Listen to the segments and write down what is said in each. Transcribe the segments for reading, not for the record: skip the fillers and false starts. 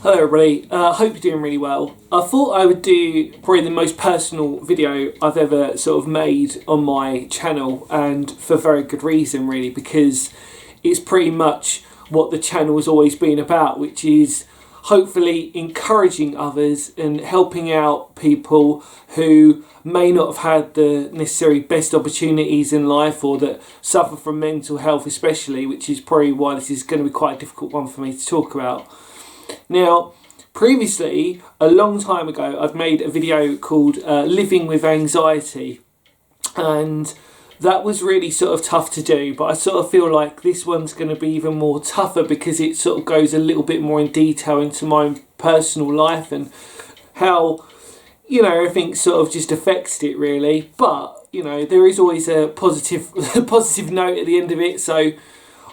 Hello everybody, hope you're doing really well. I thought I would do probably the most personal video I've ever sort of made on my channel, and for very good reason really, because it's pretty much what the channel has always been about, which is hopefully encouraging others and helping out people who may not have had the necessary best opportunities in life, or that suffer from mental health especially, which is probably why this is going to be quite a difficult one for me to talk about. Now, previously, a long time ago, I've made a video called Living with Anxiety, and that was really sort of tough to do, but I sort of feel like this one's going to be even more tougher because it sort of goes a little bit more in detail into my own personal life and how, you know, everything sort of just affects it really. But, you know, there is always a positive note at the end of it, so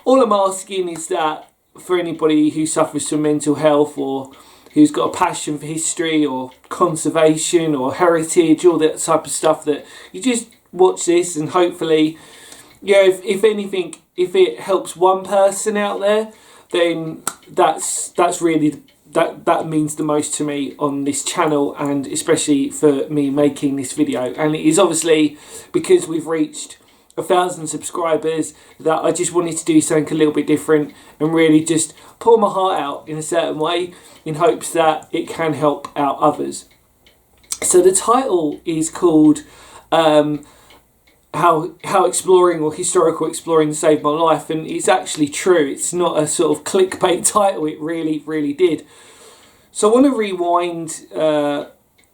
all I'm asking is that for anybody who suffers from mental health, or who's got a passion for history or conservation or heritage, all that type of stuff, that you just watch this and hopefully, you know, if anything, if it helps one person out there, then that's really, that means the most to me on this channel, and especially for me making this video. And it is obviously because we've reached 1,000 subscribers that I just wanted to do something a little bit different and really just pour my heart out in a certain way in hopes that it can help out others. So the title is called how exploring or historical exploring saved my life, and it's actually true. It's not a sort of clickbait title, it really did. So I want to rewind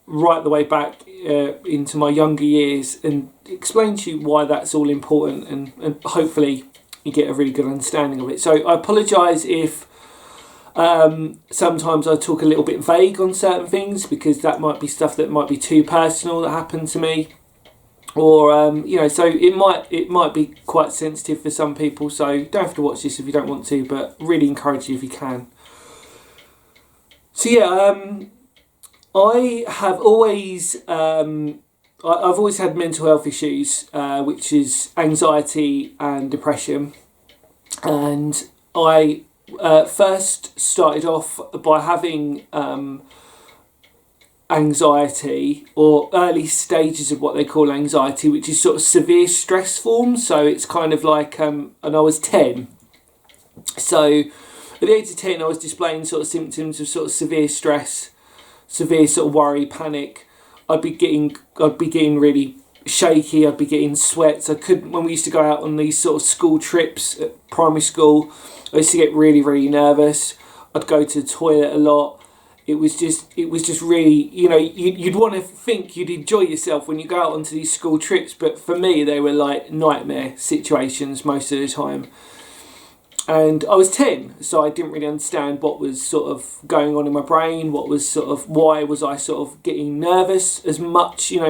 right the way back into my younger years and explain to you why that's all important, and hopefully you get a really good understanding of it. So I apologise if sometimes I talk a little bit vague on certain things, because that might be stuff that might be too personal that happened to me, or you know, so it might be quite sensitive for some people, so you don't have to watch this if you don't want to, but really encourage you if you can. So yeah, I have always, I've always had mental health issues, which is anxiety and depression. And I first started off by having anxiety, or early stages of what they call anxiety, which is sort of severe stress forms. So it's kind of like, and I was 10. So at the age of 10, I was displaying sort of symptoms of sort of severe stress, severe sort of worry, panic. I'd be getting really shaky. I'd be getting sweats. I couldn't, when we used to go out on these sort of school trips at primary school, I used to get really nervous. I'd go to the toilet a lot. It was just really, you know, you'd want to think you'd enjoy yourself when you go out onto these school trips, but for me they were like nightmare situations most of the time. And I was 10, so I didn't really understand what was sort of going on in my brain, why was I sort of getting nervous as much, you know,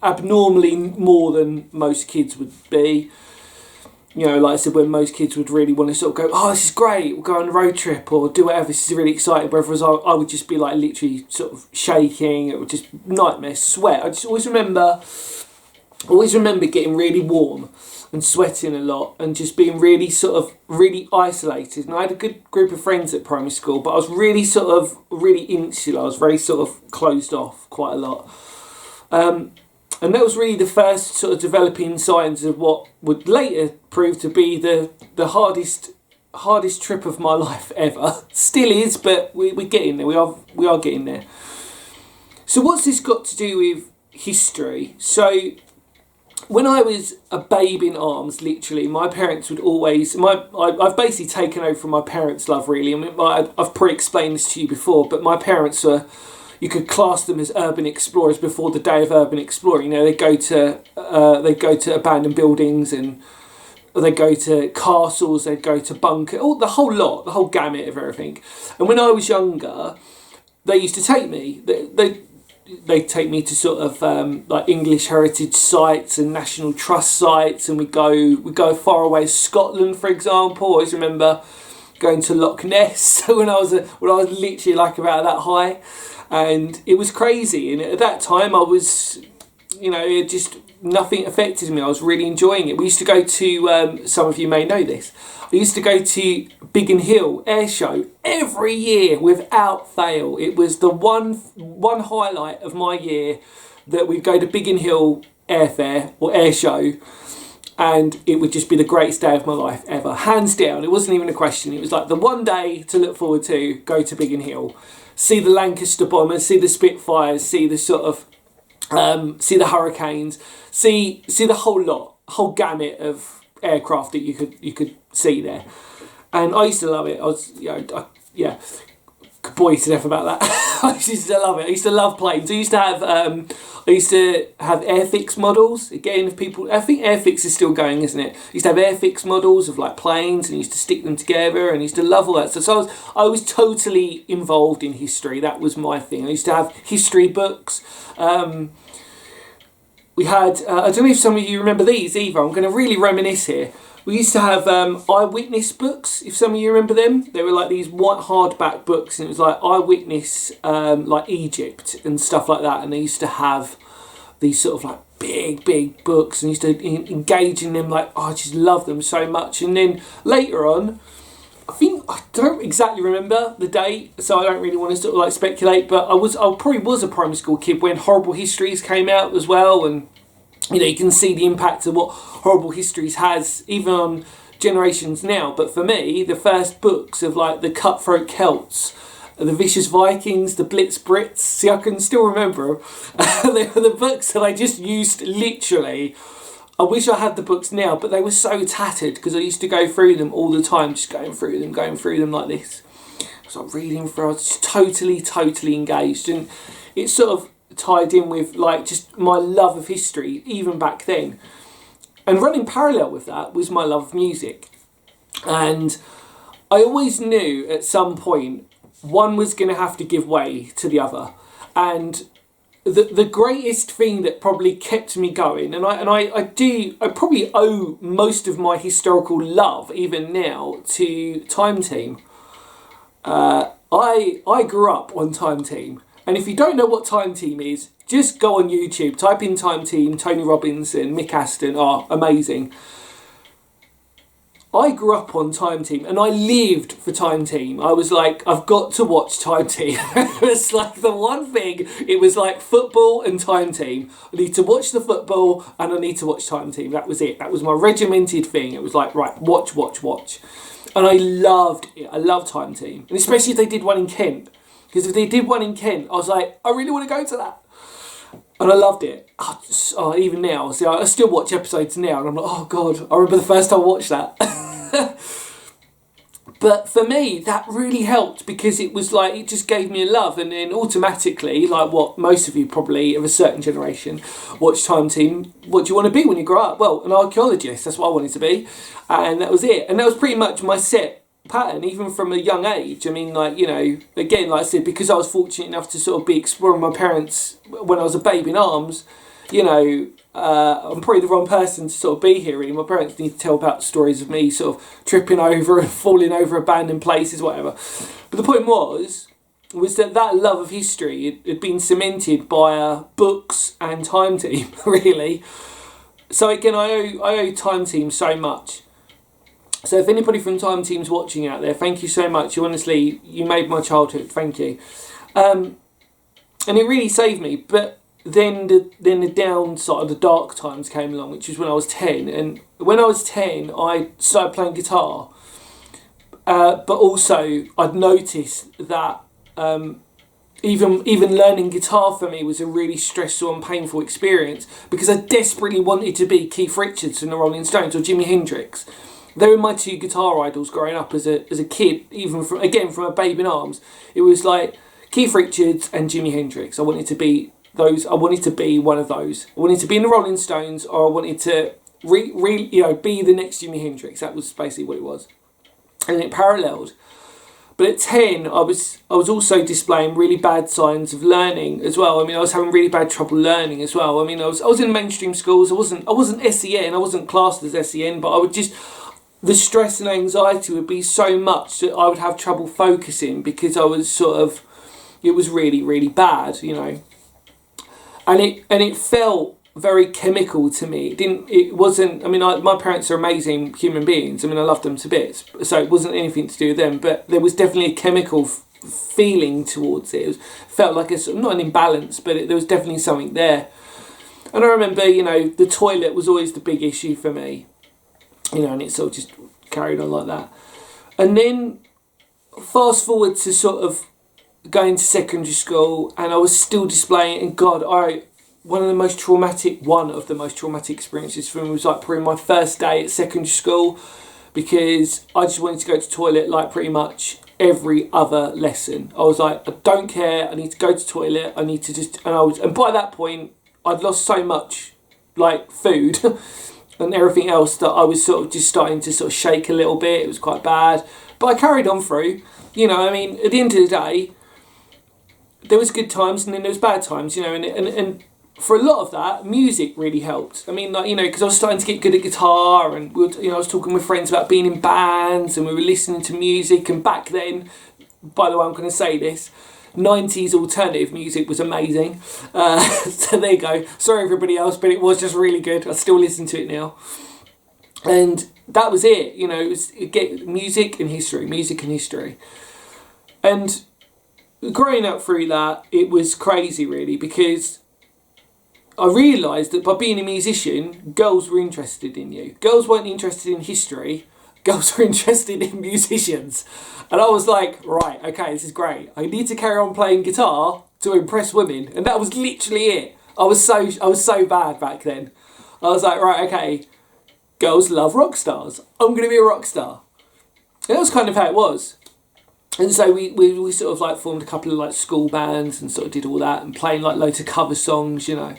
abnormally more than most kids would be. You know, like I said, when most kids would really want to sort of go, oh, this is great, we'll go on a road trip or do whatever, this is really exciting, whereas I would just be like literally sort of shaking, it would just nightmare, sweat. I just always remember getting really warm and sweating a lot and just being really isolated. And I had a good group of friends at primary school, but I was really insular. I was very sort of closed off quite a lot. And that was really the first sort of developing signs of what would later prove to be the hardest trip of my life ever. Still is, but we're getting there. We are getting there. So what's this got to do with history? So when I was a babe in arms, literally, my parents would always... I've basically taken over from my parents' love, really. I mean, I've pre-explained this to you before, but my parents were... You could class them as urban explorers before the day of urban exploring. You know, they go to abandoned buildings, and they go to castles, they'd go to bunkers, the whole gamut of everything. And when I was younger, they used to take me. They'd take me to sort of like English heritage sites and National Trust sites, and we go far away as Scotland, for example. I always remember going to Loch Ness when I was literally like about that high, and it was crazy. And at that time, I was you know, it just, nothing affected me. I was really enjoying it. We used to go to, some of you may know this, I used to go to Biggin Hill Air Show every year without fail. It was the one highlight of my year, that we'd go to Biggin Hill Airfair or Air Show, and it would just be the greatest day of my life ever, hands down. It wasn't even a question. It was like the one day to look forward to. Go to Biggin Hill, see the Lancaster bombers, see the Spitfires, see the sort of see the Hurricanes, see the whole gamut of aircraft that you could see there. And I used to love it. I was, you know, could bore you to death about that. I used to love it. I used to love planes. I used to have Airfix models. Again, if people, I think Airfix is still going, isn't it? I used to have Airfix models of like planes, and used to stick them together, and I used to love all that stuff. So I was totally involved in history. That was my thing. I used to have history books. We had, I don't know if some of you remember these either. I'm going to really reminisce here. We used to have eyewitness books, if some of you remember them. They were like these white hardback books, and it was like eyewitness, like Egypt and stuff like that. And they used to have these sort of like big books, and used to engage in them. Like, oh, I just love them so much. And then later on, I don't exactly remember the date, so I don't really want to sort of like speculate. But I probably was a primary school kid when Horrible Histories came out as well, and you know, you can see the impact of what Horrible Histories has even on generations now. But for me, the first books of like the Cutthroat Celts, the Vicious Vikings, the Blitz Brits, see, I can still remember them. They were the books that I just used literally. I wish I had the books now, but they were so tattered because I used to go through them all the time, just going through them like this. So I'm reading through, I was just totally engaged, and it's sort of tied in with like just my love of history even back then. And running parallel with that was my love of music. And I always knew at some point one was going to have to give way to the other. And the greatest thing that probably kept me going, and I probably owe most of my historical love even now to Time Team. I grew up on Time Team. And if you don't know what Time Team is, just go on YouTube, type in Time Team, Tony Robbins and Mick Aston are amazing. I grew up on Time Team and I lived for Time Team. I was like, I've got to watch Time Team. It was like the one thing, it was like football and Time Team. I need to watch the football and I need to watch Time Team. That was it. That was my regimented thing. It was like, right, watch. And I loved it. I loved Time Team. And especially if they did one in Kent. Because if they did one in Kent, I was like, I really want to go to that. And I loved it. Oh, even now, see, I still watch episodes now, and I'm like, oh God, I remember the first time I watched that. But for me, that really helped because it was like, it just gave me a love, and then automatically, like what most of you probably of a certain generation watch Time Team, what do you want to be when you grow up? Well, an archaeologist, that's what I wanted to be. And that was it. And that was pretty much my set pattern, even from a young age. I mean, like, you know, again, like I said, because I was fortunate enough to sort of be exploring my parents when I was a babe in arms, you know, I'm probably the wrong person to sort of be here really. My parents need to tell about stories of me sort of tripping over and falling over abandoned places, whatever. But the point was that love of history had been cemented by books and Time Team, really. So again, I owe Time Team so much. So if anybody from Time Team's watching out there, thank you so much. You honestly, you made my childhood. Thank you. And it really saved me. But then the downside, the dark times came along, which was when I was 10. And when I was 10, I started playing guitar. But also, I'd noticed that even learning guitar for me was a really stressful and painful experience because I desperately wanted to be Keith Richards from the Rolling Stones or Jimi Hendrix. They were my two guitar idols growing up as a kid, even from a babe in arms. It was like Keith Richards and Jimi Hendrix. I wanted to be those. I wanted to be one of those. I wanted to be in the Rolling Stones, or I wanted to be the next Jimi Hendrix. That was basically what it was, and it paralleled. But at 10, I was also displaying really bad signs of learning as well. I mean, I was having really bad trouble learning as well. I mean, I was in mainstream schools. I wasn't SEN. I wasn't classed as SEN, but I would just. The stress and anxiety would be so much that I would have trouble focusing because I was it was really, really bad, you know. And it felt very chemical to me. It wasn't, I mean, my parents are amazing human beings. I mean, I love them to bits. So it wasn't anything to do with them, but there was definitely a chemical feeling towards it. It felt like not an imbalance, but there was definitely something there. And I remember, you know, the toilet was always the big issue for me, you know, and it sort of just carried on like that. And then fast forward to sort of going to secondary school, and I was still displaying it, and God, one of the most traumatic experiences for me was like probably my first day at secondary school, because I just wanted to go to the toilet like pretty much every other lesson. I was like, I don't care, I need to go to the toilet, I need to just, and by that point I'd lost so much like food and everything else that I was sort of just starting to sort of shake a little bit. It was quite bad, but I carried on through, you know. I mean, at the end of the day, there was good times and then there was bad times, you know, and for a lot of that, music really helped. I mean, like, you know, because I was starting to get good at guitar, and you know, I was talking with friends about being in bands, and we were listening to music. And back then, by the way, I'm going to say this, 90s alternative music was amazing. So there you go. Sorry everybody else, but it was just really good. I still listen to it now. And that was it. You know, it was music and history. And growing up through that, it was crazy really, because I realised that by being a musician, girls were interested in you. Girls weren't interested in history. Girls were interested in musicians. And I was like, right, okay, this is great. I need to carry on playing guitar to impress women. And that was literally it. I was so bad back then. I was like, right, okay, girls love rock stars. I'm going to be a rock star. And that was kind of how it was. And so we sort of like formed a couple of like school bands and sort of did all that and playing like loads of cover songs, you know.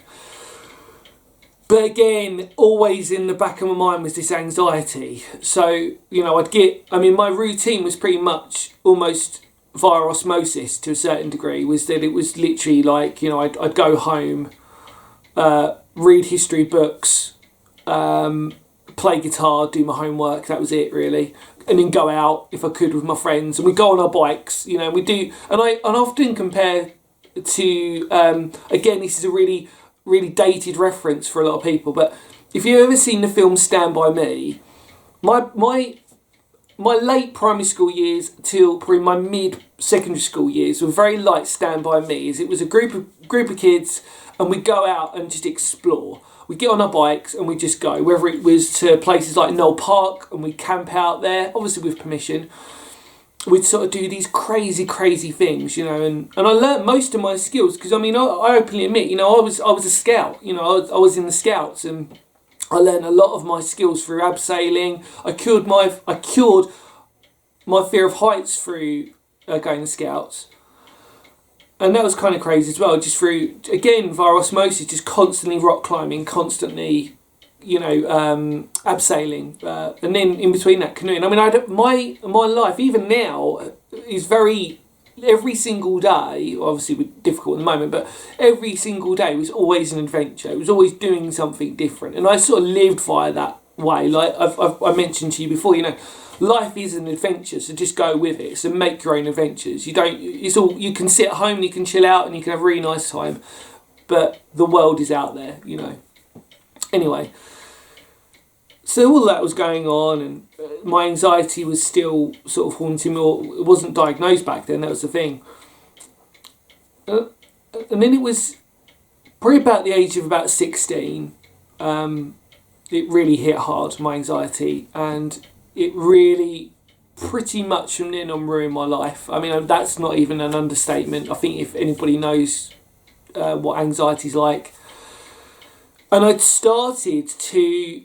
But again, always in the back of my mind was this anxiety. So, you know, my routine was pretty much almost via osmosis to a certain degree, was that it was literally like, you know, I'd go home, read history books, play guitar, do my homework, that was it really. And then go out if I could with my friends, and we'd go on our bikes, you know, we do, and I often compare to, again, this is a really dated reference for a lot of people, but if you've ever seen the film Stand By Me, my late primary school years till probably my mid secondary school years were very like Stand By Me. It was a group of kids, and we'd go out and just explore. We'd get on our bikes and we'd just go, whether it was to places like Knoll Park, and we'd camp out there, obviously with permission. We'd sort of do these crazy things, you know, and I learnt most of my skills, because I mean, I openly admit, you know, I was a scout, you know, I was in the scouts, and I learned a lot of my skills through abseiling. I cured my fear of heights through going to scouts, and that was kind of crazy as well, just through, again, via osmosis, just constantly rock climbing, constantly, you know, abseiling, and then in between that, canoeing. I mean, my life even now is every single day, obviously difficult at the moment, but every single day was always an adventure. It was always doing something different, and I sort of lived via that way. Like I mentioned to you before, you know, life is an adventure, so just go with it. So make your own adventures. You can sit at home and you can chill out and you can have a really nice time, but the world is out there, you know. Anyway, so all that was going on, and my anxiety was still sort of haunting me, or it wasn't diagnosed back then, that was the thing. And then it was probably about the age of about 16, it really hit hard, my anxiety, and it really pretty much from then on ruined my life. I mean, that's not even an understatement. I think if anybody knows what anxiety's like. And I'd started to,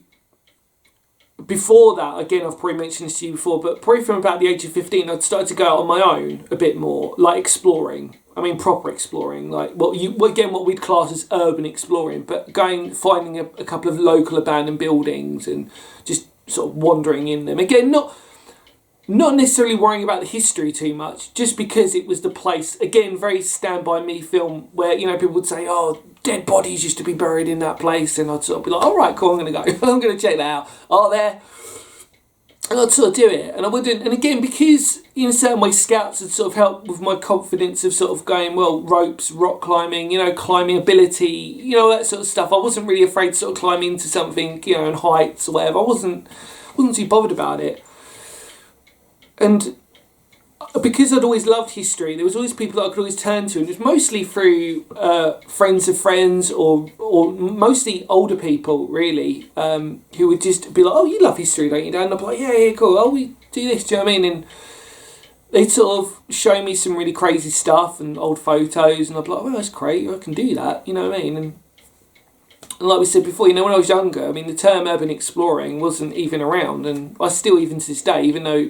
before that, again, I've probably mentioned this to you before, but probably from about the age of 15, I'd started to go out on my own a bit more, like exploring. I mean, proper exploring, like what we'd class as urban exploring, but finding a couple of local abandoned buildings and just sort of wandering in them. Again, not necessarily worrying about the history too much, just because it was the place, again, very Stand By Me film, where, you know, people would say, oh, dead bodies used to be buried in that place, and I'd sort of be like, all right, cool, I'm going to go. I'm going to check that out. Are there? And I'd sort of do it, and I wouldn't. And again, because in a certain way, Scouts had sort of helped with my confidence of sort of going, well, ropes, rock climbing, climbing ability, that sort of stuff. I wasn't really afraid to sort of climb into something, and heights or whatever. I wasn't too bothered about it. And because I'd always loved history, there was always people that I could always turn to, and it was mostly through friends of friends, or mostly older people, really, who would just be like, "Oh, you love history, don't you, Dad?" And I'd be like, "Yeah, cool. Oh, we do this." Do you know what I mean? And they'd sort of show me some really crazy stuff and old photos, and I'd be like, "Oh, that's great. I can do that." You know what I mean? And like we said before, when I was younger, I mean, the term urban exploring wasn't even around, and I still, even to this day, even though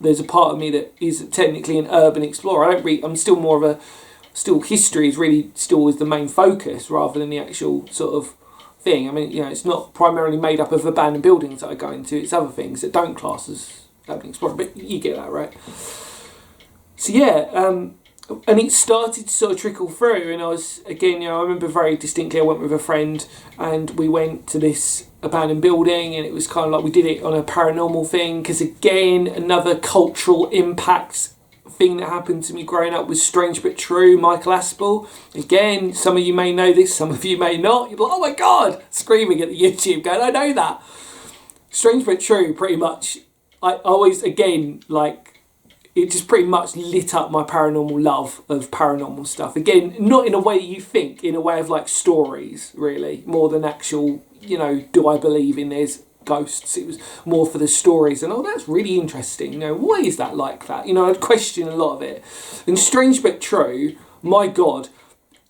there's a part of me that is technically an urban explorer, I'm still more of history is really still always the main focus rather than the actual sort of thing. I mean, it's not primarily made up of abandoned buildings that I go into, it's other things that don't class as urban explorer, but you get that, right? So yeah, and it started to sort of trickle through, and I was, again, I remember very distinctly, I went with a friend and we went to this abandoned building, and it was kind of like we did it on a paranormal thing, because again, another cultural impact thing that happened to me growing up was Strange But True, Michael Aspel. Again, some of you may know this, some of you may not. You're like, "Oh my God," screaming at the YouTube going, "I know that." Strange But True, pretty much, I always, again, like, it just pretty much lit up my paranormal love of paranormal stuff. Again, not in a way you think, in a way of like stories, really, more than actual, do I believe in there's ghosts? It was more for the stories, and that's really interesting. Why is that like that? I'd question a lot of it. And Strange But True, my God,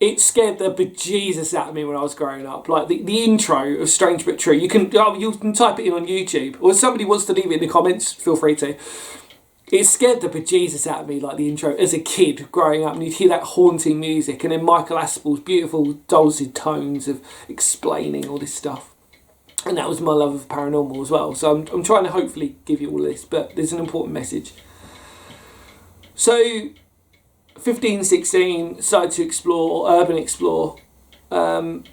it scared the bejesus out of me when I was growing up. Like the intro of Strange But True, you can type it in on YouTube, or if somebody wants to leave it in the comments, feel free to. It scared the bejesus out of me, like the intro, as a kid growing up, and you'd hear that haunting music, and then Michael Aspel's beautiful dulcet tones of explaining all this stuff. And that was my love of paranormal as well. So I'm trying to hopefully give you all this, but there's an important message. So 15, 16, started to explore, urban explore. Got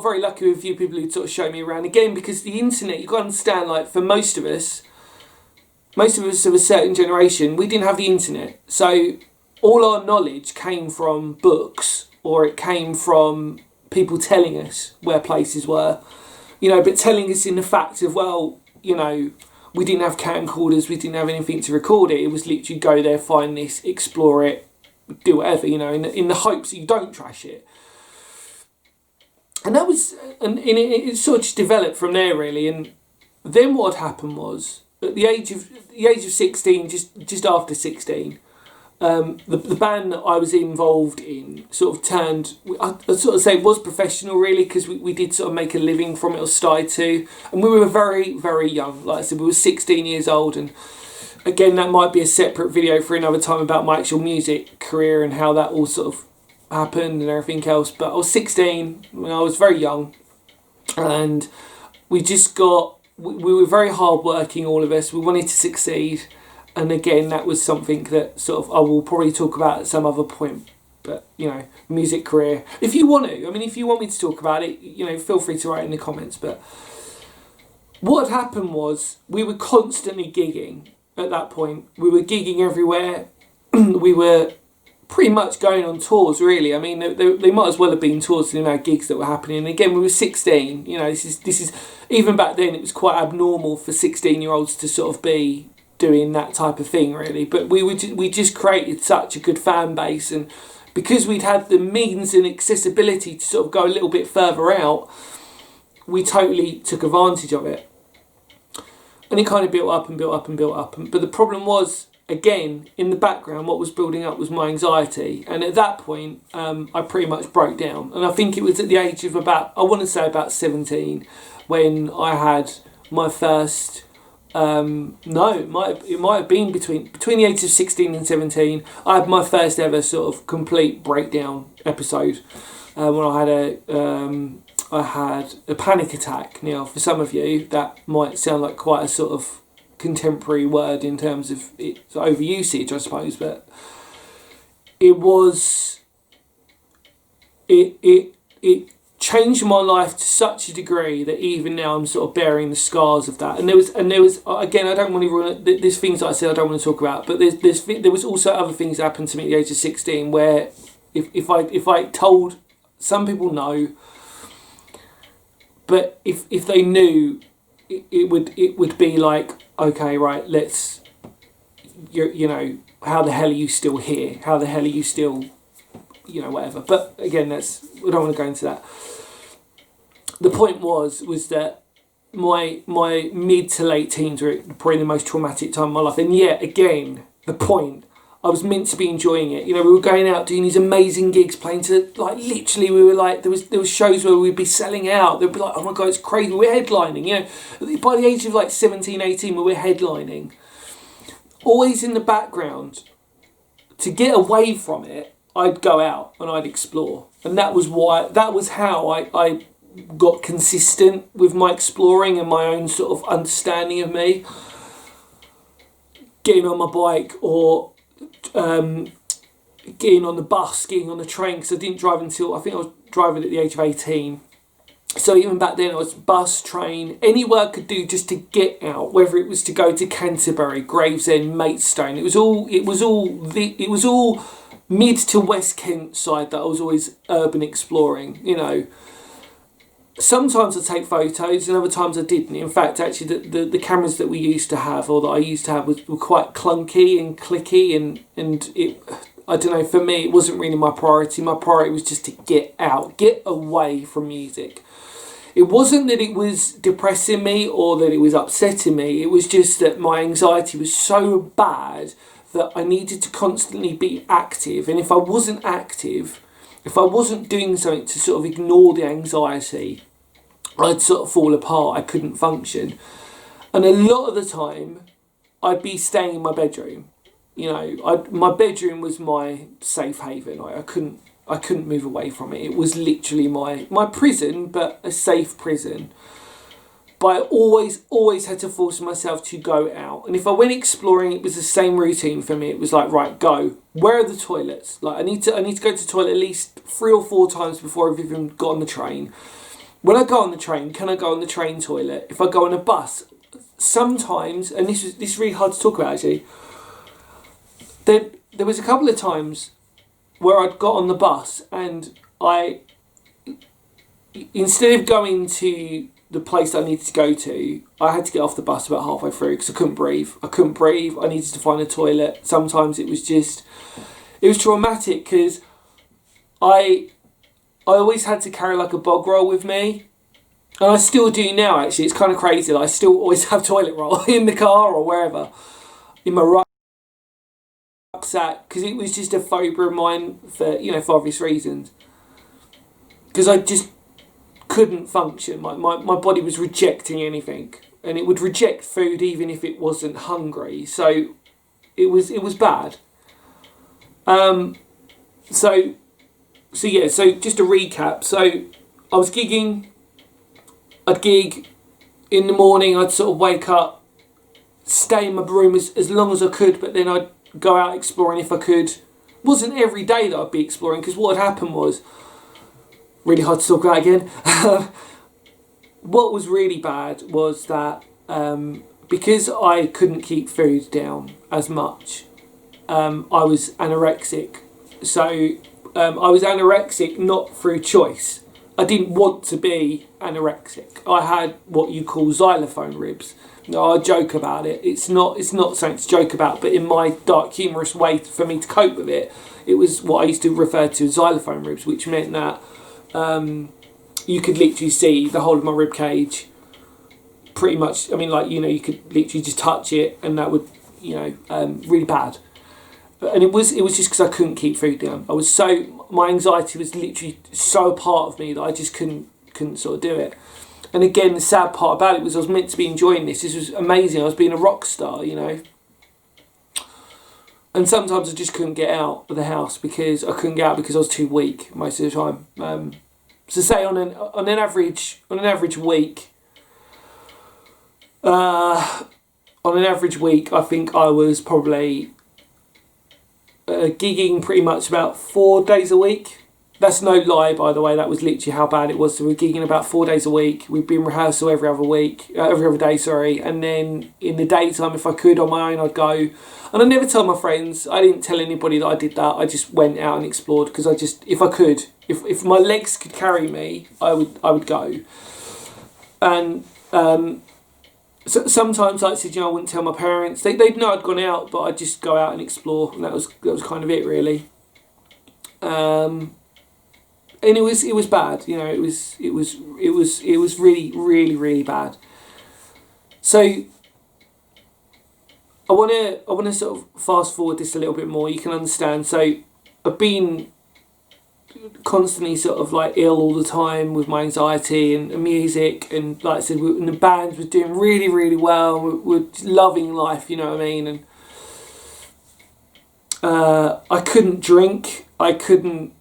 very lucky with a few people who'd sort of show me around. Again, because the internet, you've got to understand, like, for most of us of a certain generation, we didn't have the internet. So all our knowledge came from books, or it came from people telling us where places were, but telling us in the fact of, well, we didn't have camcorders, we didn't have anything to record it. It was literally go there, find this, explore it, do whatever, in the hopes that you don't trash it. And that was, and it sort of just developed from there, really. And then what had happened was, at the age of 16, just after 16, the band that I was involved in sort of turned, I'd sort of say it was professional, really, because we did sort of make a living from it, or started to, and we were very, very young. Like I said, we were 16 years old, and again, that might be a separate video for another time about my actual music career and how that all sort of happened and everything else. But I was 16 when I was very young, and we just got, we were very hard working, all of us. We wanted to succeed, and again, that was something that sort of I will probably talk about at some other point. But music career, if you want to, if you want me to talk about it, feel free to write in the comments. But what had happened was, we were constantly gigging at that point. We were gigging everywhere. We were pretty much going on tours, really. They might as well have been tours, the amount of gigs that were happening. And again, we were 16. This is even back then, it was quite abnormal for 16-year-olds to sort of be doing that type of thing, really. But we just created such a good fan base, and because we'd had the means and accessibility to sort of go a little bit further out, we totally took advantage of it. And it kind of built up and built up and built up. But the problem was, again, in the background, what was building up was my anxiety. And at that point, I pretty much broke down. And I think it was at the age of about 17, when I had my first, it might have been between the ages of 16 and 17, I had my first ever sort of complete breakdown episode, when I had a panic attack. Now, for some of you, that might sound like quite a sort of contemporary word in terms of its overusage, I suppose, but it was, it changed my life to such a degree that even now I'm sort of bearing the scars of that. And there was again, I don't want to ruin it. There's things that I said I don't want to talk about, but there was also other things that happened to me at the age of 16 where if I told, some people know, but if they knew, it would be like, okay, right, let's, you know, how the hell are you still here? How the hell are you still, you know, whatever. But again, we don't want to go into that. The point was that my mid to late teens were probably the most traumatic time of my life. And yet again, the point, I was meant to be enjoying it. You know, we were going out doing these amazing gigs, playing to, like, literally, we were like, there was shows where we'd be selling out. They'd be like, oh my God, it's crazy. We're headlining, you know. By the age of like 17, 18, we were headlining. Always in the background, to get away from it, I'd go out and I'd explore. And that was how I got consistent with my exploring and my own sort of understanding of me. Getting on my bike or getting on the bus, getting on the train, because I didn't drive until, I think I was driving at the age of 18. So even back then, I was bus, train, anywhere I could do just to get out, whether it was to go to Canterbury, Gravesend, Maidstone. It was all mid to West Kent side that I was always urban exploring, you know. Sometimes I take photos and other times I didn't. In fact, actually, the cameras that we used to have, or that I used to have, were quite clunky and clicky, and it, I don't know, for me, it wasn't really my priority. My priority was just to get out, get away from music. It wasn't that it was depressing me or that it was upsetting me. It was just that my anxiety was so bad that I needed to constantly be active. And if I wasn't active, if I wasn't doing something to sort of ignore the anxiety, I'd sort of fall apart. I couldn't function. And a lot of the time, I'd be staying in my bedroom. You know, my bedroom was my safe haven. I couldn't move away from it. It was literally my prison, but a safe prison. But I always had to force myself to go out. And if I went exploring, it was the same routine for me. It was like, right, go. Where are the toilets? Like, I need to go to the toilet at least 3 or 4 times before I've even got on the train. When I go on the train, can I go on the train toilet? If I go on a bus, sometimes, and this is really hard to talk about actually, there was a couple of times where I'd got on the bus and I, instead of going to the place I needed to go to, I had to get off the bus about halfway through because I couldn't breathe. I needed to find a toilet. Sometimes it was traumatic because I always had to carry like a bog roll with me. And I still do now actually. It's kind of crazy. Like, I still always have toilet roll in the car or wherever. In my rucksack. Because it was just a phobia of mine for obvious reasons. Because I just couldn't function. My body was rejecting anything. And it would reject food even if it wasn't hungry. So it was bad. So just to recap, so I was gigging, I'd gig in the morning, I'd sort of wake up, stay in my room as long as I could, but then I'd go out exploring if I could. It wasn't every day that I'd be exploring, because what had happened was, really hard to talk about again, what was really bad was that because I couldn't keep food down as much, I was anorexic. So I was anorexic not through choice. I didn't want to be anorexic. I had what you call xylophone ribs. No, I joke about it. It's not something to joke about, but in my dark, humorous way for me to cope with it, it was what I used to refer to as xylophone ribs, which meant that you could literally see the whole of my rib cage. Pretty much, I mean, like, you know, you could literally just touch it, and that would, really bad. And it was just because I couldn't keep food down. My anxiety was literally so a part of me that I just couldn't sort of do it. And again, the sad part about it was I was meant to be enjoying this. This was amazing. I was being a rock star, you know. And sometimes I just couldn't get out of the house because I was too weak most of the time. So say on an average week, I think I was probably gigging pretty much about 4 days a week, That's no lie, by the way. That was literally how bad it was. So we're gigging about 4 days a week. We'd be in rehearsal every other day, sorry. And then in the daytime, if I could on my own, I'd go. And I never told my friends. I didn't tell anybody that I did that. I just went out and explored because if I could, if my legs could carry me, I would go. And so sometimes, like I said, I wouldn't tell my parents. They'd know I'd gone out, but I'd just go out and explore, and that was kind of it, really. And it was bad, it was really, really, really bad. So I want to sort of fast forward this a little bit more. You can understand. So I've been constantly sort of like ill all the time with my anxiety and music, and like I said, and the band was doing really, really well. We're loving life, you know what I mean. And I couldn't drink. I couldn't.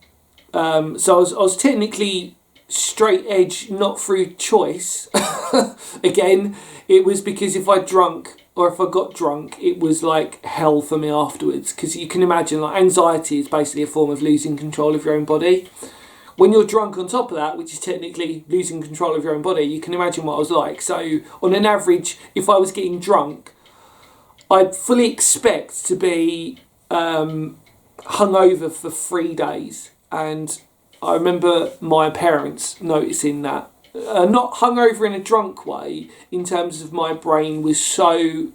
So I was technically straight edge, not through choice. Again, it was because if I got drunk, it was like hell for me afterwards. Because you can imagine, like, anxiety is basically a form of losing control of your own body. When you're drunk on top of that, which is technically losing control of your own body, you can imagine what I was like. So on an average, if I was getting drunk, I'd fully expect to be hungover for 3 days. And I remember my parents noticing that. Not hungover in a drunk way, in terms of my brain was so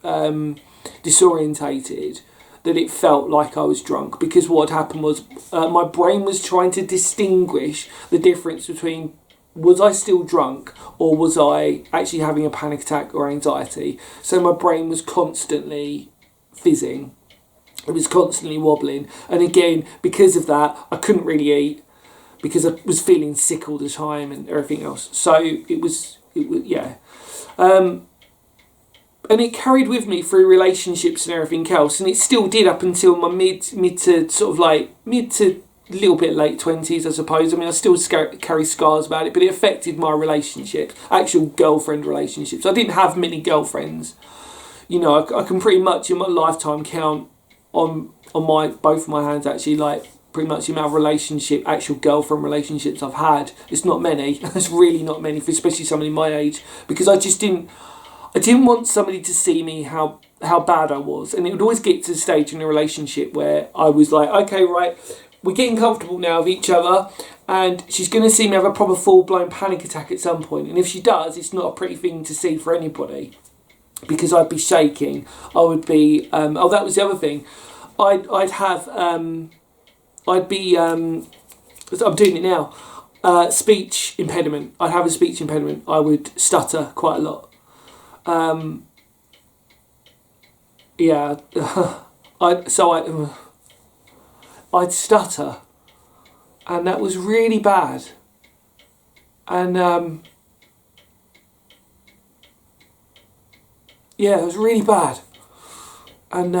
disorientated that it felt like I was drunk. Because what had happened was my brain was trying to distinguish the difference between, was I still drunk or was I actually having a panic attack or anxiety. So my brain was constantly fizzing. It was constantly wobbling, and again, because of that, I couldn't really eat because I was feeling sick all the time and everything else. So it was yeah, and it carried with me through relationships and everything else, and it still did up until my mid to a little bit late 20s, I suppose. I mean, I still carry scars about it, but it affected my relationships, actual girlfriend relationships. I didn't have many girlfriends. I can pretty much in my lifetime count on both my hands, actually, like pretty much the amount of actual girlfriend relationships I've had. It's not many. It's really not many, especially somebody my age, because I didn't want somebody to see me how bad I was. And it would always get to the stage in a relationship where I was like, okay, right, we're getting comfortable now with each other, and she's going to see me have a proper full-blown panic attack at some point. And if she does, it's not a pretty thing to see for anybody, because I'd be shaking. I would be. That was the other thing. I'm doing it now. Speech impediment. I'd have a speech impediment. I would stutter quite a lot. Yeah. I'd stutter, and that was really bad. And yeah, it was really bad. And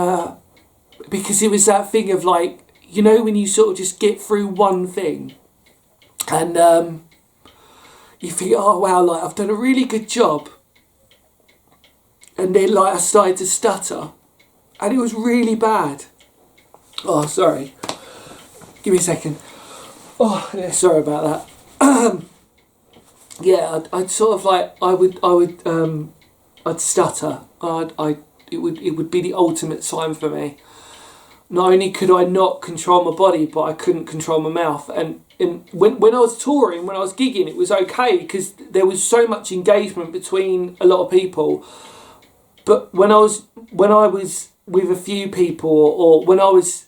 because it was that thing of like, when you sort of just get through one thing and you think, oh wow, like I've done a really good job. And then like I started to stutter and it was really bad. Oh, sorry. Give me a second. Oh, yeah, sorry about that. Yeah, I'd sort of like, I'd stutter. It would be the ultimate sign for me. Not only could I not control my body, but I couldn't control my mouth. And when I was touring, when I was gigging, it was okay because there was so much engagement between a lot of people. But when I was with a few people, or when I was,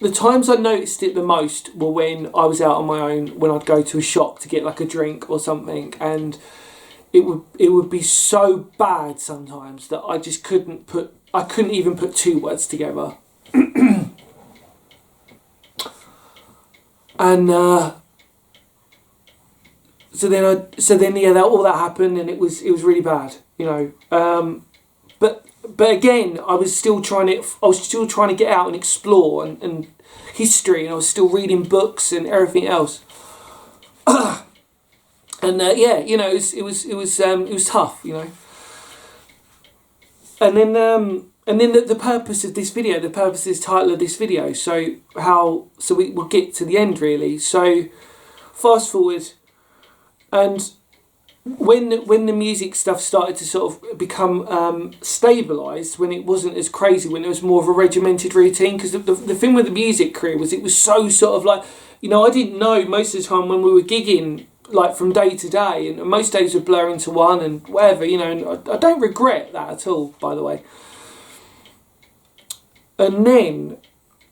the times I noticed it the most were when I was out on my own, when I'd go to a shop to get like a drink or something, and it would be so bad sometimes that I just couldn't even put two words together. And so then yeah, all that happened, and it was really bad, But again, I was still trying to get out and explore and history, and I was still reading books and everything else. And yeah, it was tough, And then and then the purpose of this video, the purpose of this title of this video, so we'll get to the end really. So fast forward, and when the music stuff started to sort of become stabilised, when it wasn't as crazy, when it was more of a regimented routine, because the thing with the music career was it was so sort of like, you know, I didn't know most of the time when we were gigging like from day to day, and most days would blur into one and whatever, you know, and I don't regret that at all, by the way. And then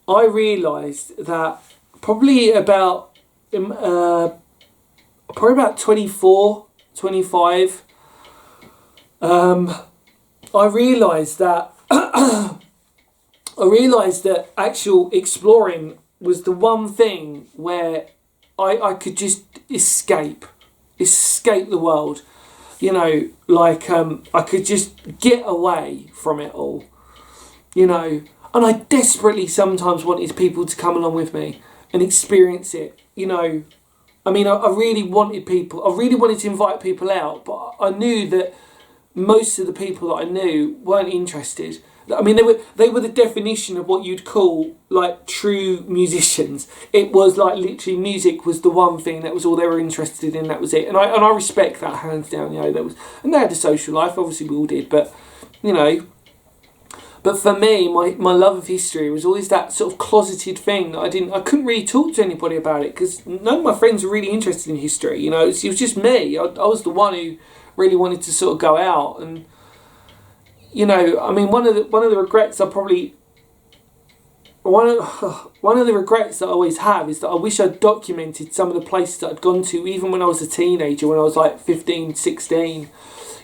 I realised that probably about 24, 25, I realised that actual exploring was the one thing where I could just escape the world, you know, like I could just get away from it all, you know, and I desperately sometimes wanted people to come along with me and experience it, you know. I mean, I really wanted to invite people out, but I knew that most of the people that I knew weren't interested. I mean, they were the definition of what you'd call like true musicians. It was like literally music was the one thing, that was all they were interested in, that was it. And I respect that hands down, you know. And they had a social life, obviously we all did, but you know. But for me, my love of history was always that sort of closeted thing that I couldn't really talk to anybody about it, because none of my friends were really interested in history, you know. It was just me. I was the one who really wanted to sort of go out. And you know, I mean, one of the regrets I probably one of the regrets that I always have is that I wish I'd documented some of the places that I'd gone to, even when I was a teenager, when I was like 15, 16,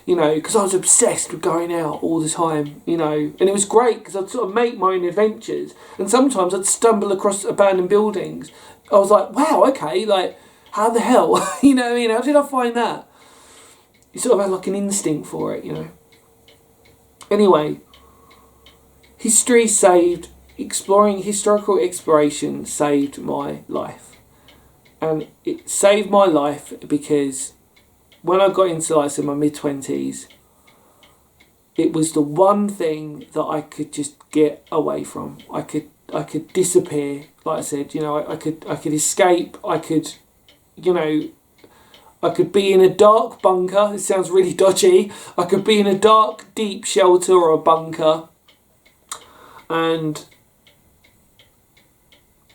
you know, because I was obsessed with going out all the time, you know. And it was great because I'd sort of make my own adventures, and sometimes I'd stumble across abandoned buildings. I was like, wow, okay, like, how the hell, you know what I mean, how did I find that? You sort of had like an instinct for it, you know. Anyway, exploring historical exploration saved my life. And it saved my life because when I got into like my mid-20s, it was the one thing that I could just get away from. I could disappear, like I said, you know, I could escape, I could, you know, I could be in a dark bunker. It sounds really dodgy. I could be in a dark, deep shelter or a bunker, and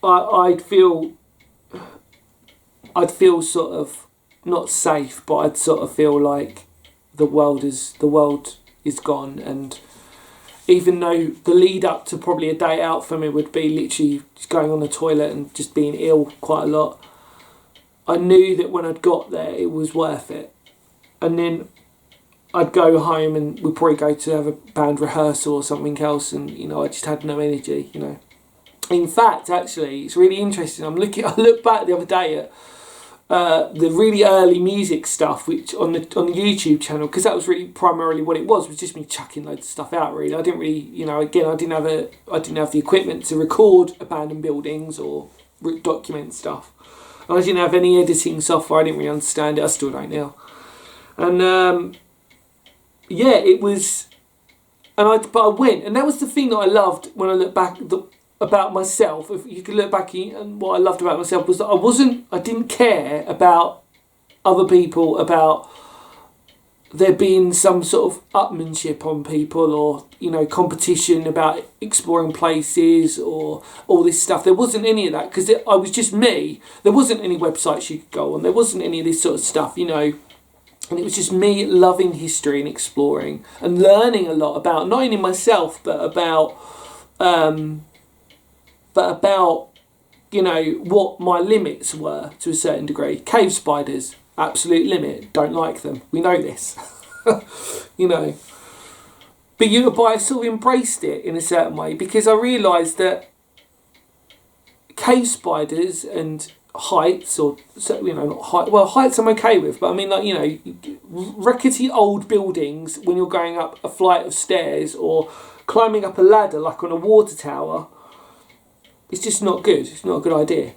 I'd feel sort of not safe, but I'd sort of feel like the world is gone. And even though the lead up to probably a day out for me would be literally just going on the toilet and just being ill quite a lot, I knew that when I'd got there, it was worth it. And then I'd go home and we'd probably go to have a band rehearsal or something else, and you know, I just had no energy, you know. In fact, actually, it's really interesting. I looked back the other day at the really early music stuff, which on the YouTube channel, because that was really primarily what it was just me chucking loads of stuff out. Really, I didn't really, you know, again, I didn't have the equipment to record abandoned buildings or document stuff. I didn't have any editing software. I didn't really understand it. I still don't now. And yeah, it was. But I went, and that was the thing that I loved when I look back about myself. If you could look back, and what I loved about myself was that I didn't care about other people, about there being some sort of upmanship on people, or you know, competition about exploring places or all this stuff. There wasn't any of that, because I was just me. There wasn't any websites you could go on. There wasn't any of this sort of stuff, you know. And it was just me loving history and exploring and learning a lot about not only myself but about you know, what my limits were to a certain degree. Cave spiders, absolute limit. Don't like them. We know this. You know. But I sort of embraced it in a certain way, because I realised that cave spiders and heights, or you know, not height. Well, heights I'm okay with, but I mean, like, you know, rickety old buildings when you're going up a flight of stairs or climbing up a ladder like on a water tower. It's just not good. It's not a good idea.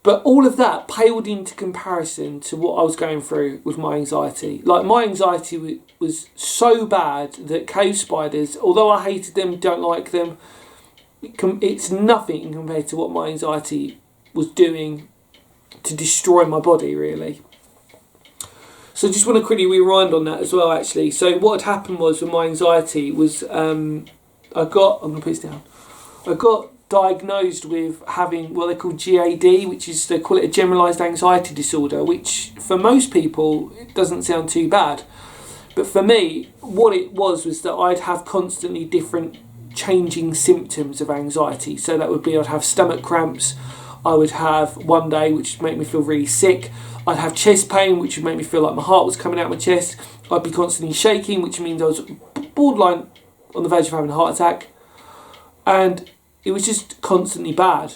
But all of that paled into comparison to what I was going through with my anxiety. Like, my anxiety was so bad that cave spiders, although I hated them, don't like them, it's nothing compared to what my anxiety was doing to destroy my body, really. So I just want to quickly rewind on that as well, actually. So what had happened was with my anxiety was I'm going to put this down. I got diagnosed with having what they call GAD, which is, they call it a generalised anxiety disorder, which for most people it doesn't sound too bad. But for me, what it was that I'd have constantly different changing symptoms of anxiety. So that would be, I'd have stomach cramps, I would have one day which would make me feel really sick, I'd have chest pain which would make me feel like my heart was coming out of my chest, I'd be constantly shaking, which means I was borderline on the verge of having a heart attack, and it was just constantly bad.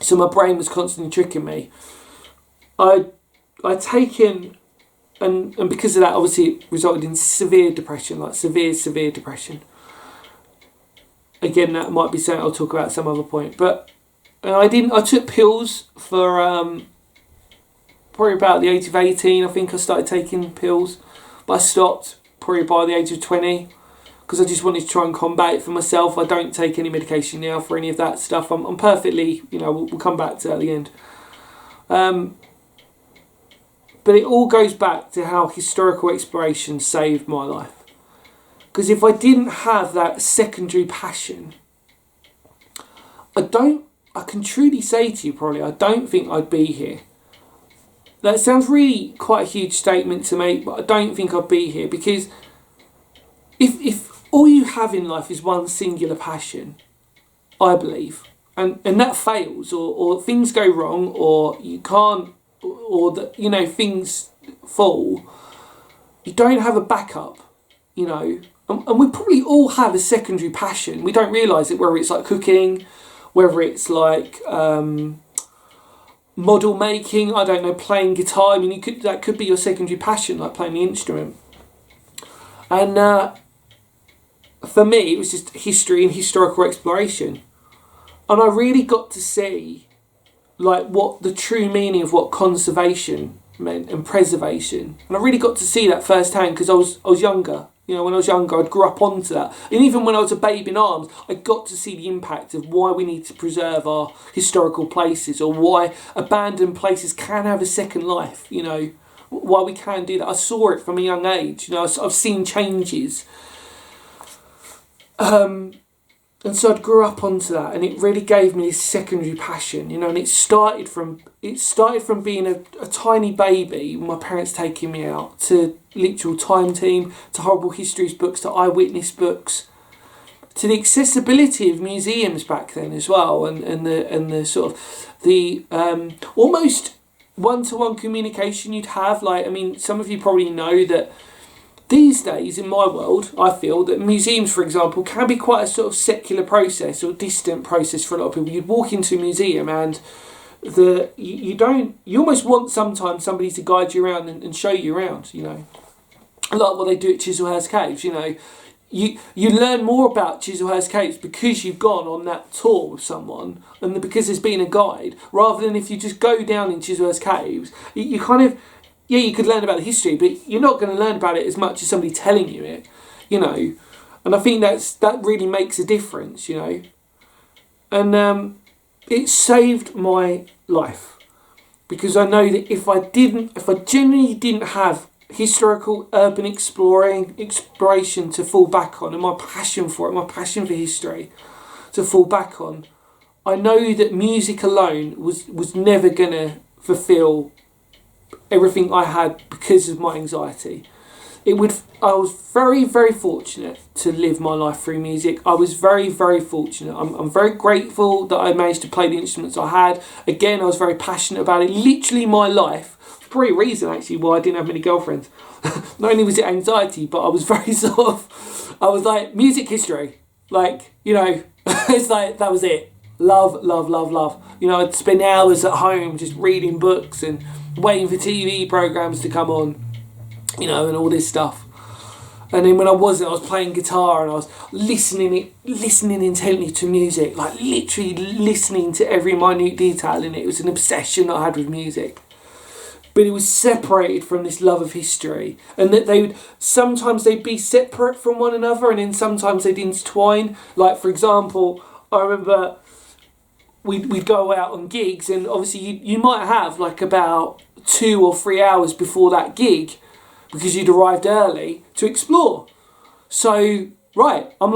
So my brain was constantly tricking me. I'd taken, and because of that, obviously it resulted in severe depression, like severe depression. Again, that might be something I'll talk about at some other point. But I took pills for probably about the age of 18. I think I started taking pills, but I stopped probably by the age of 20. Because I just wanted to try and combat it for myself. I don't take any medication now for any of that stuff. I'm perfectly, we'll come back to that at the end. But it all goes back to how historical exploration saved my life. Because if I didn't have that secondary passion, I can truly say to you probably, I don't think I'd be here. That sounds really quite a huge statement to make, but I don't think I'd be here, because if all you have in life is one singular passion, I believe, and that fails, or things go wrong, or you can't, or things fall, you don't have a backup, and we probably all have a secondary passion. We don't realise it, whether it's like cooking, whether it's like model making, I don't know, playing guitar. I mean, that could be your secondary passion, like playing the instrument. And for me, it was just history and historical exploration. And I really got to see like what the true meaning of what conservation meant and preservation. And I really got to see that firsthand because I was younger. When I was younger, I grew up onto that. And even when I was a babe in arms, I got to see the impact of why we need to preserve our historical places, or why abandoned places can have a second life, why we can do that. I saw it from a young age. I've seen changes. And so I grew up onto that, and it really gave me this secondary passion, and it started from being a tiny baby, my parents taking me out, to literal Time Team, to Horrible Histories books, to eyewitness books, to the accessibility of museums back then as well, and the sort of the almost one-to-one communication you'd have. Like, I mean, some of you probably know that these days, in my world, I feel that museums, for example, can be quite a sort of secular process or distant process for a lot of people. You'd walk into a museum and you almost want sometimes somebody to guide you around and show you around, Like what they do at Chislehurst Caves, You learn more about Chislehurst Caves because you've gone on that tour with someone and because there's been a guide, rather than if you just go down in Chislehurst Caves, you kind of... Yeah, you could learn about the history, but you're not going to learn about it as much as somebody telling you it, And I think that really makes a difference, And it saved my life, because I know that if I genuinely didn't have historical urban exploration to fall back on, and my passion for it, my passion for history to fall back on, I know that music alone was never going to fulfill everything I had because of my anxiety. I was very, very fortunate to live my life through music. I was very, very fortunate. I'm very grateful that I managed to play the instruments I had. Again, I was very passionate about it. Literally my life, probably a reason actually why I didn't have many girlfriends. Not only was it anxiety, but I was very I was like, music history. Like, it's like, that was it. Love, love, love, love. I'd spend hours at home just reading books and waiting for TV programmes to come on, and all this stuff. And then when I wasn't, I was playing guitar and I was listening intently to music, like literally listening to every minute detail in it. It was an obsession I had with music. But it was separated from this love of history, and that sometimes they'd be separate from one another, and then sometimes they'd intertwine. Like, for example, I remember we'd go out on gigs, and obviously you might have like about 2 or 3 hours before that gig, because you'd arrived early, to explore. So, I'm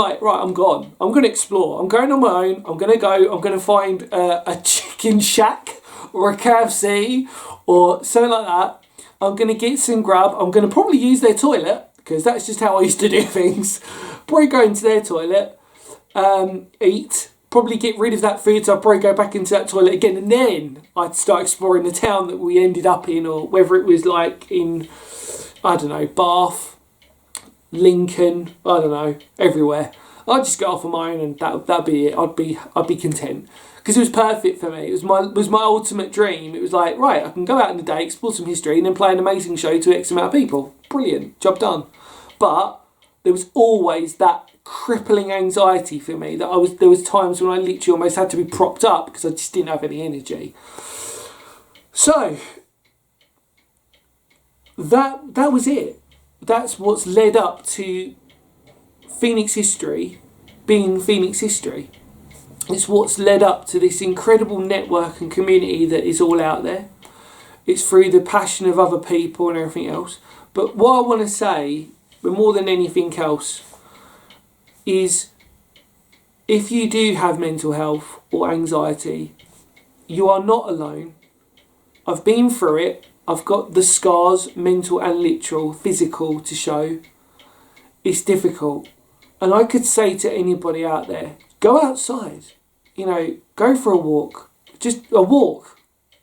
gone. I'm going to explore. I'm going on my own. I'm going to find a chicken shack or a KFC or something like that. I'm going to get some grub. I'm going to probably use their toilet, because that's just how I used to do things. Probably go into their toilet, eat, probably get rid of that food, so I'd probably go back into that toilet again, and then I'd start exploring the town that we ended up in, or whether it was like in, I don't know, Bath, Lincoln, I don't know, everywhere. I'd just go off on my own, and that'd be it. I'd be content, because it was perfect for me. It was my ultimate dream. It was like, right, I can go out in the day, explore some history, and then play an amazing show to X amount of people. Brilliant, job done. But there was always that crippling anxiety for me that there was times when I literally almost had to be propped up because I just didn't have any energy. So that was it. That's what's led up to Phoenix history being Phoenix history. It's what's led up to this incredible network and community that is all out there. It's through the passion of other people and everything else. But what I want to say, but more than anything else, is if you do have mental health or anxiety, you are not alone. I've been through it. I've got the scars, mental and literal, physical, to show. It's difficult. And I could say to anybody out there, go outside. Go for a walk. Just a walk.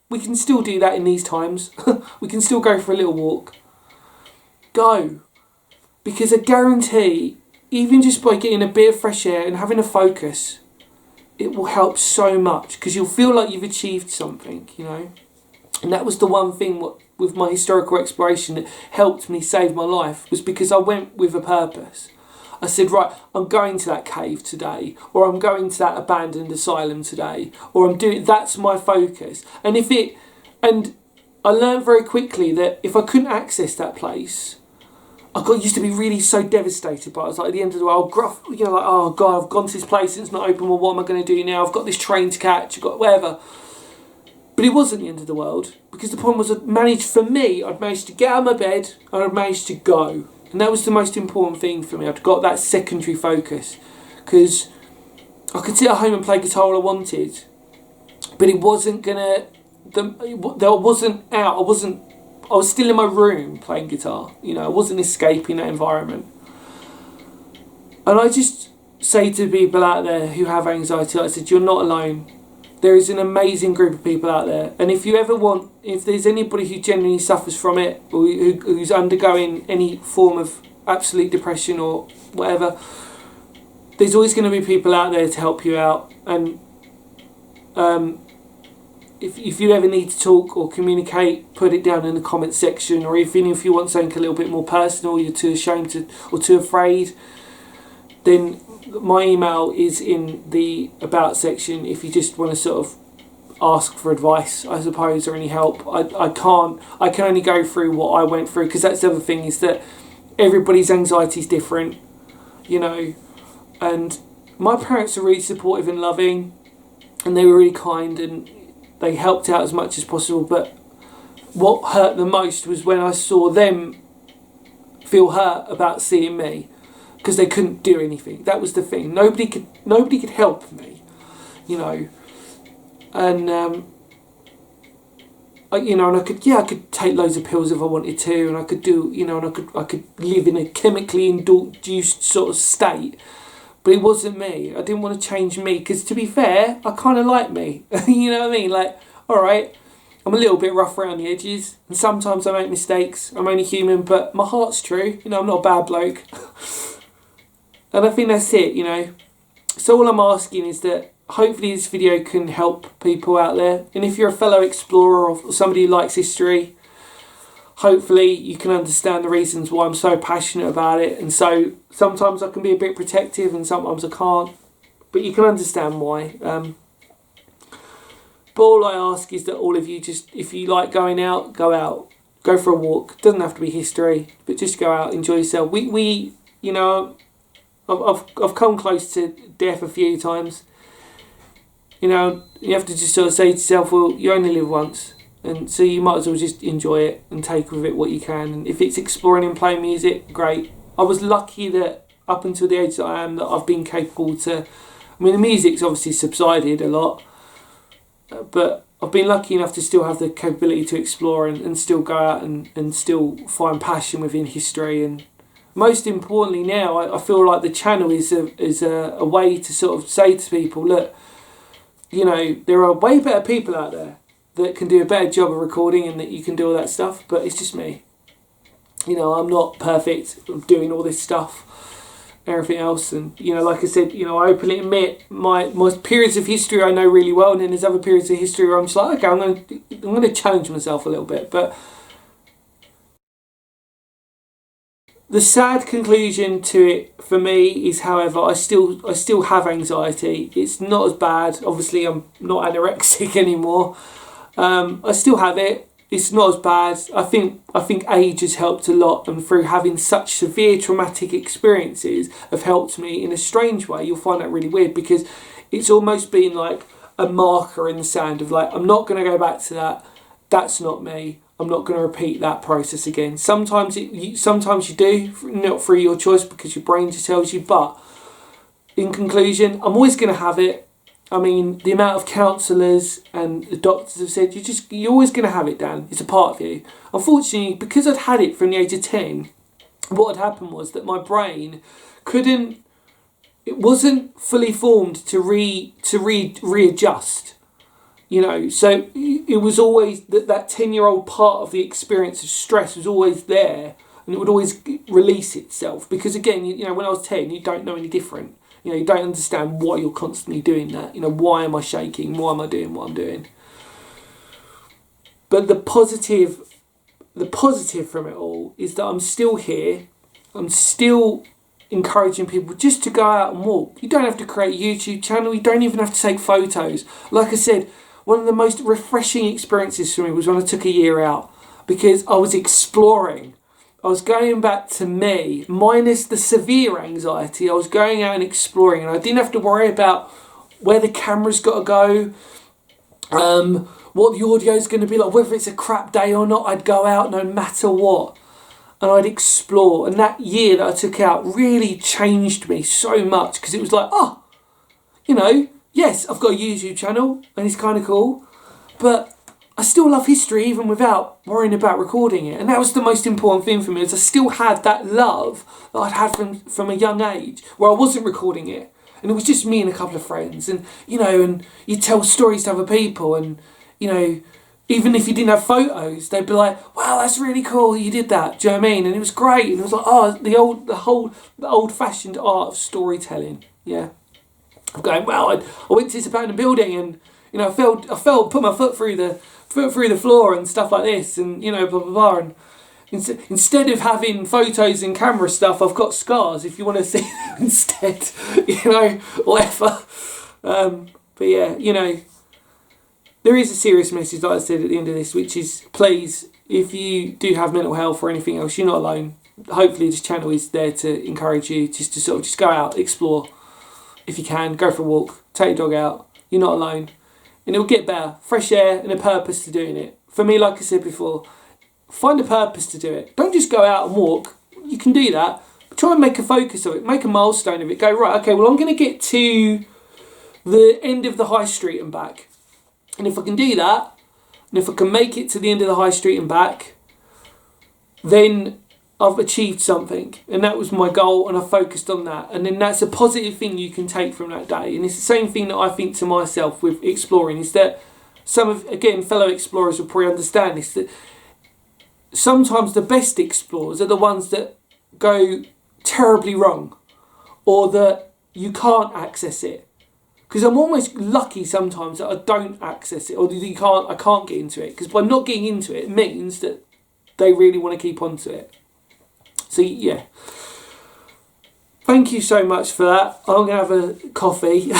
We can still do that in these times. We can still go for a little walk. Go. Because I guarantee, even just by getting a bit of fresh air and having a focus, it will help so much, because you'll feel like you've achieved something, And that was the one thing with my historical exploration that helped me save my life, was because I went with a purpose. I said, right, I'm going to that cave today, or I'm going to that abandoned asylum today, or that's my focus. And I learned very quickly that if I couldn't access that place, used to be really so devastated by it. I was like, at the end of the world, gruff, oh God, I've gone to this place and it's not open. Well, what am I going to do now? I've got this train to catch. I've got whatever. But it wasn't the end of the world, because the point was I'd managed to get out of my bed and I'd managed to go. And that was the most important thing for me. I'd got that secondary focus, because I could sit at home and play guitar all I wanted, but it wasn't gonna. I wasn't out. I was still in my room playing guitar. I wasn't escaping that environment. And I just say to people out there who have anxiety, like I said, you're not alone. There is an amazing group of people out there. And if there's anybody who genuinely suffers from it, or who's undergoing any form of absolute depression or whatever, there's always going to be people out there to help you out. And if you ever need to talk or communicate, put it down in the comments section. Or even if you want something a little bit more personal, you're too ashamed or too afraid, then my email is in the about section if you just want to sort of ask for advice, I suppose, or any help. I can only go through what I went through, because that's the other thing, is that everybody's anxiety is different, and my parents are really supportive and loving, and they were really kind, and they helped out as much as possible. But what hurt the most was when I saw them feel hurt about seeing me, because they couldn't do anything. That was the thing. Nobody could help me, and I could take loads of pills if I wanted to, and I could do, and I could live in a chemically induced sort of state. But it wasn't me. I didn't want to change me, because to be fair, I kind of like me. You know what I mean? Like, all right, I'm a little bit rough around the edges, and sometimes I make mistakes. I'm only human, but my heart's true. I'm not a bad bloke. And I think that's it, So all I'm asking is that hopefully this video can help people out there. And if you're a fellow explorer or somebody who likes history, hopefully you can understand the reasons why I'm so passionate about it. And so sometimes I can be a bit protective and sometimes I can't. But you can understand why. But all I ask is that all of you just, if you like going out, go out. Go for a walk. Doesn't have to be history, but just go out, enjoy yourself. We you know, I've come close to death a few times. You know, you have to just sort of say to yourself, well, you only live once. And so you might as well just enjoy it and take with it what you can. And if it's exploring and playing music, great. I was lucky that up until the age that I am, that I've been capable to... I mean, the music's obviously subsided a lot, but I've been lucky enough to still have the capability to explore and still go out and still find passion within history. And most importantly now, I feel like the channel is a way to sort of say to people, look, you know, there are way better people out there that can do a better job of recording and that you can do all that stuff, but it's just me. You know, I'm not perfect. I'm doing all this stuff, everything else, and you know, like I said, you know, I openly admit my periods of history I know really well, and then there's other periods of history where I'm just like, okay, I'm going to challenge myself a little bit. But the sad conclusion to it for me is, however, I still have anxiety. It's not as bad. Obviously, I'm not anorexic anymore. I still have it. It's not as bad. I think age has helped a lot, and through having such severe traumatic experiences have helped me in a strange way. You'll find that really weird, because it's almost been like a marker in the sand of like, I'm not going to go back to that. That's not me. I'm not going to repeat that process again. Sometimes you do, not through your choice, because your brain just tells you. But in conclusion, I'm always going to have it. I mean, the amount of counsellors and the doctors have said, you're always going to have it, Dan. It's a part of you. Unfortunately, because I'd had it from the age of 10, what had happened was that my brain it wasn't fully formed to readjust. You know, so it was always that 10-year-old part of the experience of stress was always there, and it would always release itself. Because again, you know, when I was 10, you don't know any different. You know, you don't understand why you're constantly doing that. You know, why am I shaking? Why am I doing what I'm doing? But the positive from it all is that I'm still here. I'm still encouraging people just to go out and walk. You don't have to create a YouTube channel. You don't even have to take photos. Like I said, one of the most refreshing experiences for me was when I took a year out, because I was exploring. I was going back to me, minus the severe anxiety. I was going out and exploring, and I didn't have to worry about where the camera's got to go, what the audio's going to be like, whether it's a crap day or not. I'd go out no matter what, and I'd explore. And that year that I took out really changed me so much, because it was like, oh, you know, yes, I've got a YouTube channel, and it's kind of cool, but I still love history even without worrying about recording it. And that was the most important thing for me, is I still had that love that I'd had from a young age, where I wasn't recording it. And it was just me and a couple of friends. And, you know, and you tell stories to other people. And, you know, even if you didn't have photos, they'd be like, wow, that's really cool, you did that. Do you know what I mean? And it was great. And it was like, oh, the old-fashioned art of storytelling. Yeah. I'm going, well, I went to this abandoned building, and, you know, I fell, put my foot through the floor and stuff like this, and, you know, blah blah blah. And instead of having photos and camera stuff, I've got scars if you want to see them instead, you know, whatever. But yeah, you know, there is a serious message, like I said at the end of this, which is, please, if you do have mental health or anything else, you're not alone. Hopefully this channel is there to encourage you just to sort of just go out, explore. If you can, go for a walk, take your dog out. You're not alone. And it'll get better. Fresh air and a purpose to doing it. For me, like I said before, find a purpose to do it. Don't just go out and walk. You can do that. But try and make a focus of it. Make a milestone of it. Go, right, okay, well, I'm going to get to the end of the high street and back. And if I can do that, and if I can make it to the end of the high street and back, then I've achieved something. And that was my goal, and I focused on that. And then that's a positive thing you can take from that day. And it's the same thing that I think to myself with exploring, is that some of, again, fellow explorers will probably understand this, that sometimes the best explorers are the ones that go terribly wrong, or that you can't access it. Because I'm almost lucky sometimes that I don't access it, or that I can't get into it. Because by not getting into it, it means that they really want to keep on to it. So yeah, thank you so much for that. I'm going to have a coffee.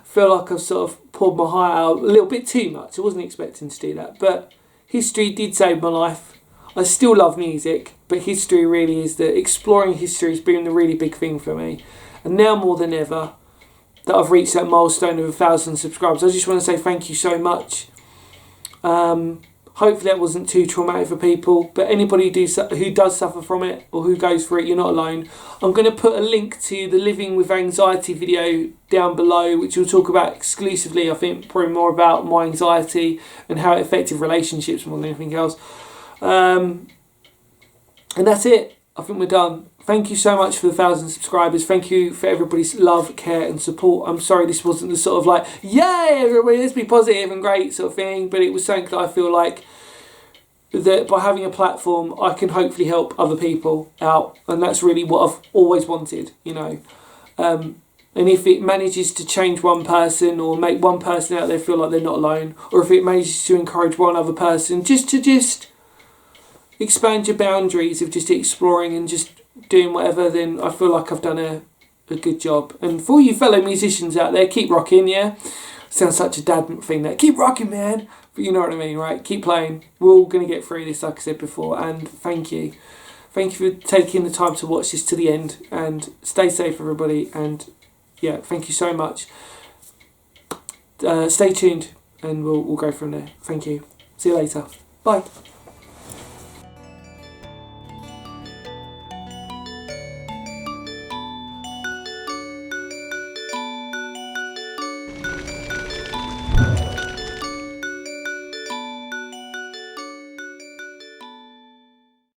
Feel like I've sort of poured my heart out a little bit too much. I wasn't expecting to do that, but history did save my life. I still love music, but history really is exploring history has been the really big thing for me. And now more than ever that I've reached that milestone of 1,000 subscribers, I just want to say thank you so much. Hopefully that wasn't too traumatic for people, but anybody who does suffer from it or who goes through it, you're not alone. I'm going to put a link to the Living with Anxiety video down below, which will talk about exclusively, I think, probably more about my anxiety and how it affected relationships more than anything else. And that's it. I think we're done. Thank you so much for the 1,000 subscribers. Thank you for everybody's love, care and support. I'm sorry this wasn't the sort of like, yay everybody, let's be positive and great sort of thing, but it was something that I feel like that by having a platform I can hopefully help other people out, and that's really what I've always wanted, you know. And if it manages to change one person or make one person out there feel like they're not alone, or if it manages to encourage one other person just expand your boundaries of just exploring and just doing whatever, then I feel like I've done a good job. And for all you fellow musicians out there, keep rocking, yeah? Sounds such a dad thing there. Keep rocking, man. But you know what I mean, right? Keep playing. We're all going to get through this, like I said before. And thank you. Thank you for taking the time to watch this to the end. And stay safe, everybody. And yeah, thank you so much. Stay tuned and we'll go from there. Thank you. See you later. Bye.